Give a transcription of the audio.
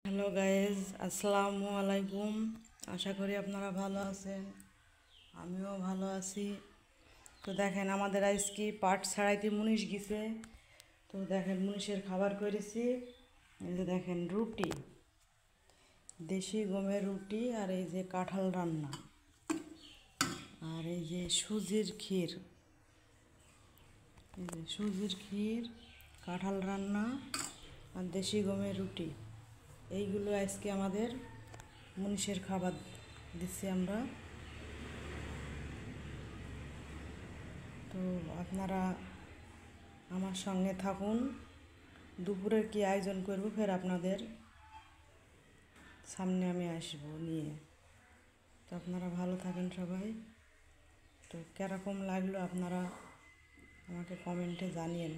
Hello guys, আসসালামু আলাইকুম। আশা করি আপনারা ভালো আছেন, আমিও ভালো আছি। তো দেখেন, আমাদের আজকে পাট ছাড়াইতে মুনিশ গেছে। তো দেখেন, মুনিশের খাবার করেছি। এই যে দেখেন, রুটি, দেশি গমের রুটি, আর এই যে কাঁঠাল রান্না, আর এই যে সুজির ক্ষীর। এই যে সুজির ক্ষীর, কাঁঠাল রান্না আর দেশি গমের রুটি, এইগুলো আজকে আমাদের মুনিশের খাবার দিচ্ছি আমরা। তো আপনারা আমার সঙ্গে থাকুন। দুপুরের কি আয়োজন করব ফের আপনাদের সামনে আমি আসবো নিয়ে। তো আপনারা ভালো থাকেন সবাই। তো কীরকম লাগলো আপনারা আমাকে কমেন্টে জানিয়েন।